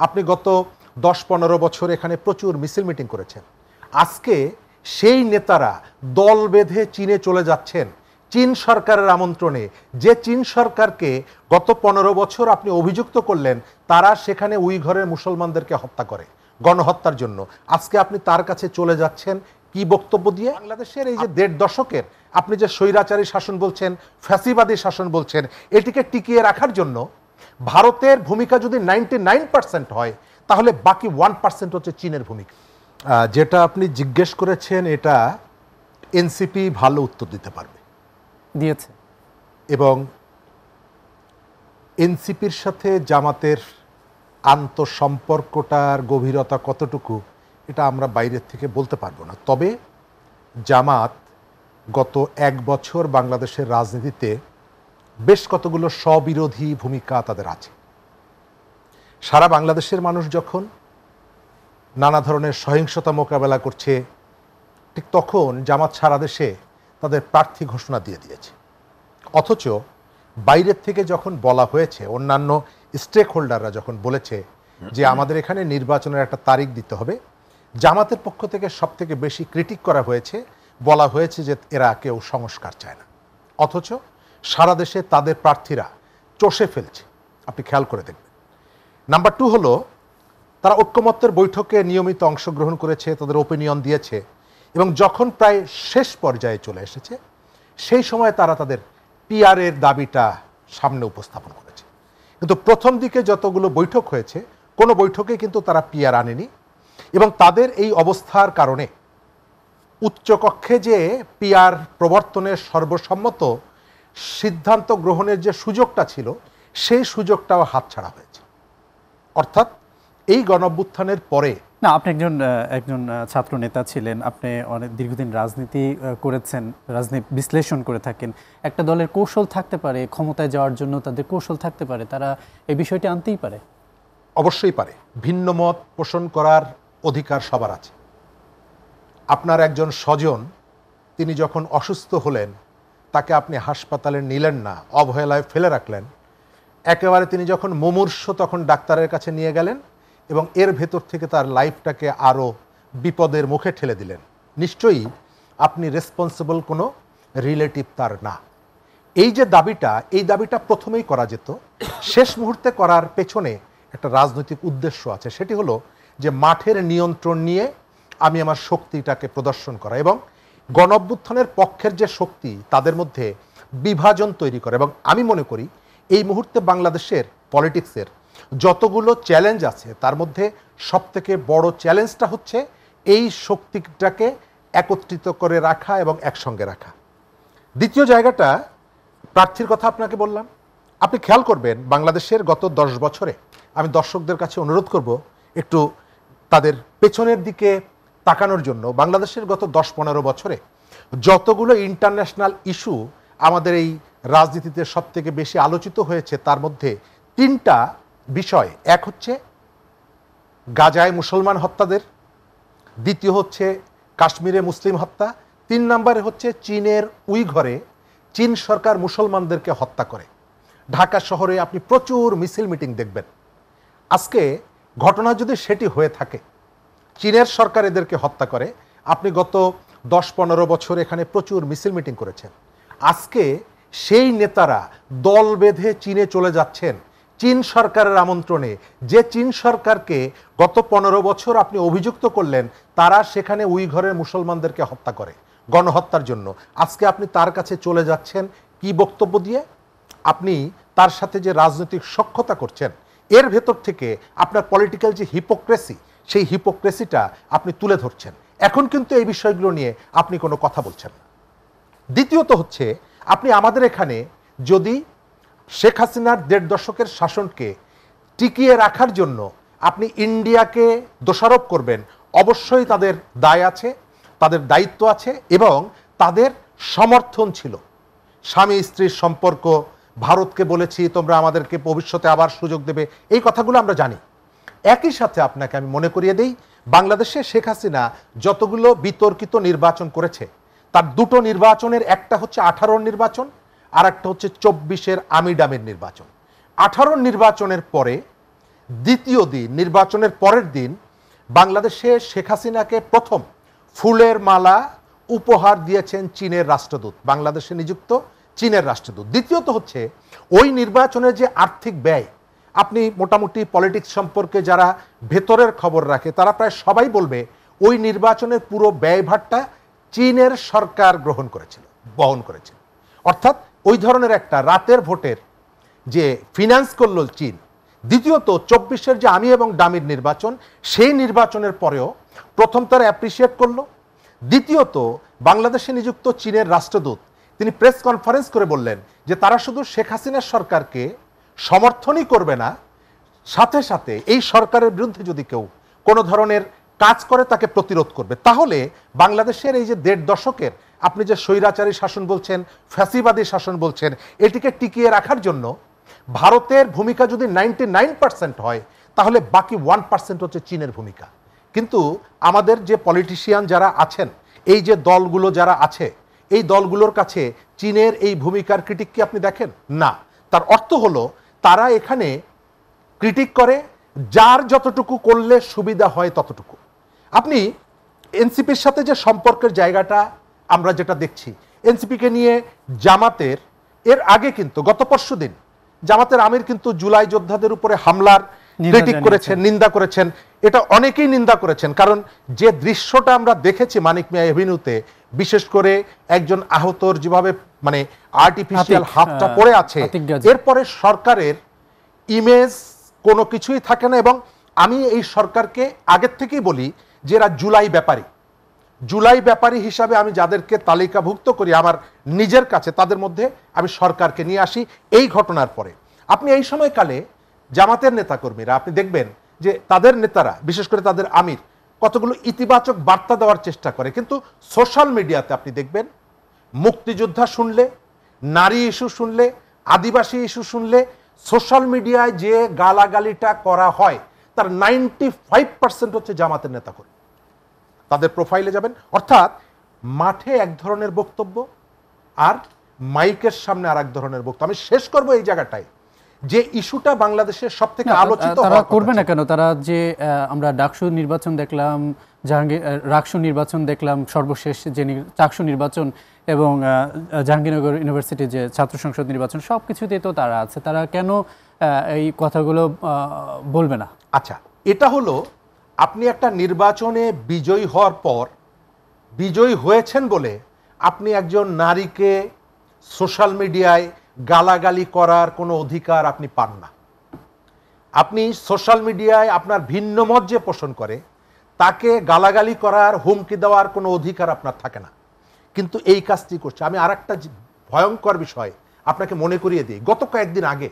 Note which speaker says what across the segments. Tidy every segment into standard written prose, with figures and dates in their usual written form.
Speaker 1: আপনি গত 10-15 বছর এখানে প্রচুর মিছিল মিটিং করেছেন। আজকে সেই নেতারা দল বেঁধে চীনে চলে যাচ্ছেন চীন সরকারের আমন্ত্রণে। যে চীন সরকারকে গত 15 বছর আপনি অভিযুক্ত করলেন তারা সেখানে উইঘরের মুসলমানদেরকে হত্যা করে গণহত্যার জন্য, আজকে আপনি তার কাছে চলে যাচ্ছেন কি বক্তব্য দিয়ে? বাংলাদেশের এই যে 1.5 দশকের আপনি যে স্বৈরাচারী শাসন বলছেন, ফ্যাসিবাদী শাসন বলছেন, এটিকে টিকিয়ে রাখার জন্য ভারতের ভূমিকা যদি 99% হয় তাহলে বাকি 1% হচ্ছে চীনের ভূমিকা। যেটা আপনি জিজ্ঞেস করেছেন এটা এনসিপি ভালো উত্তর দিতে পারবে,
Speaker 2: দিয়েছে।
Speaker 1: এবং এনসিপির সাথে জামাতের আন্তঃসম্পর্কটার গভীরতা কতটুকু এটা আমরা বাইরের থেকে বলতে পারবো না। তবে জামাত গত 1 বছর বাংলাদেশের রাজনীতিতে বেশ কতগুলো স্ববিরোধী ভূমিকা তাদের আছে। সারা বাংলাদেশের মানুষ যখন নানা ধরনের সহিংসতা মোকাবেলা করছে, ঠিক তখন জামাত সারা দেশে তাদের প্রার্থী ঘোষণা দিয়ে দিয়েছে। অথচ বাইরের থেকে যখন বলা হয়েছে, অন্যান্য স্টেক হোল্ডাররা যখন বলেছে যে আমাদের এখানে নির্বাচনের একটা তারিখ দিতে হবে, জামাতের পক্ষ থেকে সবথেকে বেশি ক্রিটিক করা হয়েছে, বলা হয়েছে যে এরা কেউ সংস্কার চায় না। অথচ সারা দেশে তাদের প্রার্থীরা চষে ফেলছে, আপনি খেয়াল করে দেখবেন। নাম্বার 2 হলো তারা ঐক্যমত্যের বৈঠকে নিয়মিত অংশগ্রহণ করেছে, তাদের ওপিনিয়ন দিয়েছে, এবং যখন প্রায় শেষ পর্যায়ে চলে এসেছে সেই সময় তারা তাদের পিআরের দাবিটা সামনে উপস্থাপন করেছে। কিন্তু প্রথম দিকে যতগুলো বৈঠক হয়েছে কোনো বৈঠকে কিন্তু তারা পিআর আনেনি, এবং তাদের এই অবস্থার কারণে উচ্চকক্ষে যে পিআর প্রবর্তনের সর্বসম্মত সিদ্ধান্ত গ্রহণের যে সুযোগটা ছিল সেই সুযোগটাও হাতছাড়া হয়েছে। অর্থাৎ এই গণঅভ্যুত্থানের পরে
Speaker 2: না, আপনি একজন ছাত্র নেতা ছিলেন, আপনি অনেক দীর্ঘদিন রাজনীতি করেছেন, রাজনীতি বিশ্লেষণ করে থাকেন। একটা দলের কৌশল থাকতে পারে, ক্ষমতায় যাওয়ার জন্য তাদের কৌশল থাকতে পারে, তারা এই বিষয়টি আনতেই পারে।
Speaker 1: অবশ্যই পারে, ভিন্ন মত পোষণ করার অধিকার সবার আছে। আপনার একজন স্বজন তিনি যখন অসুস্থ হলেন তাকে আপনি হাসপাতালে নিলেন না, অবহেলায় ফেলে রাখলেন, একেবারে তিনি যখন মুমূর্ষ তখন ডাক্তারের কাছে নিয়ে গেলেন এবং এর ভেতর থেকে তার লাইফটাকে আরও বিপদের মুখে ঠেলে দিলেন। নিশ্চয়ই আপনি রেসপন্সিবল কোনো রিলেটিভ তার না। এই যে দাবিটা, এই দাবিটা প্রথমেই করা যেত, শেষ মুহূর্তে করার পেছনে একটা রাজনৈতিক উদ্দেশ্য আছে। সেটি হলো যে মাঠের নিয়ন্ত্রণ নিয়ে আমি আমার শক্তিটাকে প্রদর্শন করা, এবং গণঅভ্যুত্থানের পক্ষের যে শক্তি তাদের মধ্যে বিভাজন তৈরি করা। এবং আমি মনে করি এই মুহূর্তে বাংলাদেশের পলিটিক্সের যতগুলো চ্যালেঞ্জ আছে তার মধ্যে সবথেকে বড় চ্যালেঞ্জটা হচ্ছে এই শক্তিটাকে একত্রিত করে রাখা এবং একসঙ্গে রাখা। দ্বিতীয় জায়গাটা প্রার্থীর কথা আপনাকে বললাম। আপনি খেয়াল করবেন বাংলাদেশের গত 10 বছরে, আমি দর্শকদের কাছে অনুরোধ করব একটু তাদের পেছনের দিকে তাকানোর জন্য। বাংলাদেশের গত 10-15 বছরে যতগুলো ইন্টারন্যাশনাল ইস্যু আমাদের এই রাজনীতিতে সবথেকে বেশি আলোচিত হয়েছে তার মধ্যে 3টা বিষয়। এক হচ্ছে গাজায় মুসলমান হত্যাদের, দ্বিতীয় হচ্ছে কাশ্মীরে মুসলিম হত্যা, 3 নম্বরে হচ্ছে চীনের উইঘরে চীন সরকার মুসলমানদেরকে হত্যা করে। ঢাকা শহরে আপনি প্রচুর মিছিল মিটিং দেখবেন। আজকে ঘটনা যদি সেটি হয়ে থাকে, চীনের সরকার এদেরকে হত্যা করে, আপনি গত 10-15 বছর এখানে প্রচুর মিছিল মিটিং করেছেন, আজকে সেই নেতারা দল বেঁধে চীনে চলে যাচ্ছেন চীন সরকারের আমন্ত্রণে। যে চীন সরকারকে গত 15 বছর আপনি অভিযুক্ত করলেন তারা সেখানে উইঘরের মুসলমানদেরকে হত্যা করে গণহত্যার জন্য, আজকে আপনি তার কাছে চলে যাচ্ছেন কি বক্তব্য দিয়ে? আপনি তার সাথে যে রাজনৈতিক সখ্যতা করছেন এর ভেতর থেকে আপনার পলিটিক্যাল যে হিপোক্রেসি, সেই হিপোক্রেসিটা আপনি তুলে ধরছেন। এখন কিন্তু এই বিষয়গুলো নিয়ে আপনি কোনো কথা বলছেন না। দ্বিতীয়ত হচ্ছে আপনি আমাদের এখানে যদি শেখ হাসিনার 1.5 দশকের শাসনকে টিকিয়ে রাখার জন্য আপনি ইন্ডিয়াকে দোষারোপ করবেন, অবশ্যই তাদের দায় আছে, তাদের দায়িত্ব আছে, এবং তাদের সমর্থন ছিল। স্বামী স্ত্রীর সম্পর্ক, ভারতকে বলেছি তোমরা আমাদেরকে ভবিষ্যতে আবার সুযোগ দেবে, এই কথাগুলো আমরা জানি। একই সাথে আপনাকে আমি মনে করিয়ে দেই, বাংলাদেশে শেখ হাসিনা যতগুলো বিতর্কিত নির্বাচন করেছে তার 2টো নির্বাচনের, একটা হচ্ছে 18 নির্বাচন আর একটা হচ্ছে 24-এর আমিডামের নির্বাচন। 18 নির্বাচনের পরে দ্বিতীয় দিন, নির্বাচনের পরের দিন বাংলাদেশে শেখ হাসিনাকে প্রথম ফুলের মালা উপহার দিয়েছেন চীনের রাষ্ট্রদূত, বাংলাদেশে নিযুক্ত চীনের রাষ্ট্রদূত। দ্বিতীয়ত হচ্ছে ওই নির্বাচনের যে আর্থিক ব্যয়, আপনি মোটামুটি পলিটিক্স সম্পর্কে যারা ভেতরের খবর রাখে তারা প্রায় সবাই বলবে ওই নির্বাচনের পুরো ব্যয়ভারটা চীনের সরকার বহন করেছিল। অর্থাৎ ওই ধরনের একটা রাতের ভোটের যে ফিনান্স করল চীন। দ্বিতীয়ত 24-এর যে আমি এবং ডামির নির্বাচন, সেই নির্বাচনের পরেও প্রথম তারা অ্যাপ্রিসিয়েট করলো। দ্বিতীয়ত বাংলাদেশে নিযুক্ত চীনের রাষ্ট্রদূত তিনি প্রেস কনফারেন্স করে বললেন যে তারা শুধু শেখ হাসিনার সরকারকে সমর্থনই করবে না, সাথে সাথে এই সরকারের বিরুদ্ধে যদি কেউ কোনো ধরনের কাজ করে তাকে প্রতিরোধ করবে। তাহলে বাংলাদেশের এই যে 1.5 দশকের আপনি যে স্বৈরাচারী শাসন বলছেন, ফ্যাসিবাদী শাসন বলছেন, এটিকে টিকিয়ে রাখার জন্য ভারতের ভূমিকা যদি 99% হয়, তাহলে বাকি 1% হচ্ছে চীনের ভূমিকা। কিন্তু আমাদের যে পলিটিশিয়ান যারা আছেন, এই যে দলগুলো যারা আছে, এই দলগুলোর কাছে চীনের এই ভূমিকার ক্রিটিক কি আপনি দেখেন? না। তার অর্থ হলো তারা এখানে ক্রিটিক করে যার যতটুকু করলে সুবিধা হয় ততটুকু। আপনি এনসিপির সাথে যে সম্পর্কের জায়গাটা আমরা যেটা দেখছি, এনসিপিকে নিয়ে জামাতের এর আগে কিন্তু গত পরশুদিন জামাতের আমির কিন্তু জুলাই যোদ্ধাদের উপরে হামলার ক্রিটিক করেছেন, নিন্দা করেছেন। এটা অনেকেই নিন্দা করেছেন, কারণ যে দৃশ্যটা আমরা দেখেছি মানিক মিয়া এভিনিউতে, বিশেষ করে একজন আহতর যেভাবে মানে আর্টিফিশিয়াল হাতটা পড়ে আছে, এরপরে সরকারের ইমেজ কোনো কিছুই থাকে না। এবং আমি এই সরকারকে আগের থেকেই বলি যে এরা জুলাই ব্যাপারী হিসাবে আমি যাদেরকে তালিকাভুক্ত করি আমার নিজের কাছে, তাদের মধ্যে আমি সরকারকে নিয়ে আসি এই ঘটনার পরে। আপনি এই সময়কালে জামাতের নেতাকর্মীরা আপনি দেখবেন যে তাদের নেতারা, বিশেষ করে তাদের আমির, কতগুলো ইতিবাচক বার্তা দেওয়ার চেষ্টা করে, কিন্তু সোশ্যাল মিডিয়াতে আপনি দেখবেন মুক্তিযোদ্ধা শুনলে, নারী ইস্যু শুনলে, আদিবাসী ইস্যু শুনলে সোশ্যাল মিডিয়ায় যে গালাগালিটা করা হয় তার 95% হচ্ছে জামাতের নেতাকর্মী। তাদের প্রোফাইলে যাবেন, অর্থাৎ মাঠে এক ধরনের বক্তব্য আর মাইকের সামনে আর এক ধরনের বক্তব্য। আমি শেষ করব এই জায়গাটায়, যে ইস্যুটা বাংলাদেশের সব থেকে আলোচিত
Speaker 2: তারা করবে না কেন? তারা যে আমরা ডাকসু নির্বাচন দেখলাম, রাকসু নির্বাচন দেখলাম, সর্বশেষ যে চাকসু নির্বাচন এবং জাহাঙ্গীরনগর ইউনিভার্সিটি যে ছাত্র সংসদ নির্বাচন, সব কিছুতেই তো তারা আছে। তারা কেন এই কথাগুলো বলবে না?
Speaker 1: আচ্ছা, এটা হলো আপনি একটা নির্বাচনে বিজয়ী হওয়ার পর, বিজয়ী হয়েছেন বলে আপনি একজন নারীকে সোশ্যাল মিডিয়ায় গালাগালি করার কোনো অধিকার আপনি পান না। আপনি সোশ্যাল মিডিয়ায় আপনার ভিন্ন মত যে পোষণ করে তাকে গালাগালি করার, হুমকি দেওয়ার কোনো অধিকার আপনার থাকে না, কিন্তু এই কাজটি করছে। আমি আর একটা ভয়ঙ্কর বিষয় আপনাকে মনে করিয়ে দিই। গত কয়েকদিন আগে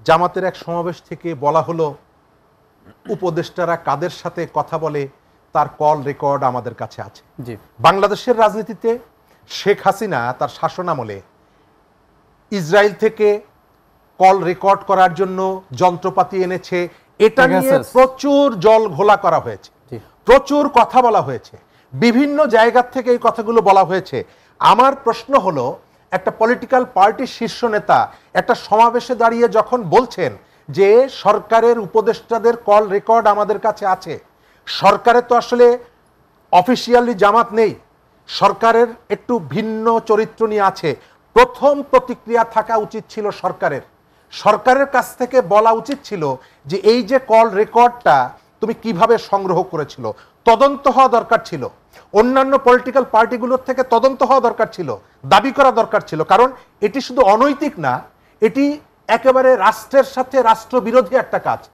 Speaker 1: জামাতের এক সমাবেশ থেকে বলা হলো উপদেষ্টারা কাদের সাথে কথা বলে তার কল রেকর্ড আমাদের কাছে আছে। বাংলাদেশের রাজনীতিতে শেখ হাসিনা তার শাসনামলে ইসরায়েল থেকে কল রেকর্ড করার জন্য যন্ত্রপাতি এনেছে, এটা নিয়ে প্রচুর জল ঘোলা করা হয়েছে, প্রচুর কথা বলা হয়েছে, বিভিন্ন জায়গা থেকে এই কথাগুলো বলা হয়েছে। আমার প্রশ্ন হলো, একটা পলিটিক্যাল পার্টির শীর্ষ নেতা একটা সমাবেশে দাঁড়িয়ে যখন বলছেন যে সরকারের উপদেষ্টাদের কল রেকর্ড আমাদের কাছে আছে, সরকারের তো আসলে অফিসিয়ালি জামাত নেই, সরকারের একটু ভিন্ন চরিত্র নিয়ে আছে। প্রথম প্রতিক্রিয়া থাকা উচিত ছিল সরকারের কাছ থেকে বলা উচিত ছিল যে এই যে কল রেকর্ডটা তুমি কিভাবে সংগ্রহ করেছিল, তদন্ত হওয়া দরকার ছিল। অন্যান্য পলিটিক্যাল পার্টিগুলোর থেকে তদন্ত হওয়া দরকার ছিল, দাবি করা দরকার ছিল, কারণ এটি শুধু অনৈতিক না, এটি একেবারে রাষ্ট্রের সাথে রাষ্ট্রবিরোধী একটা কাজ।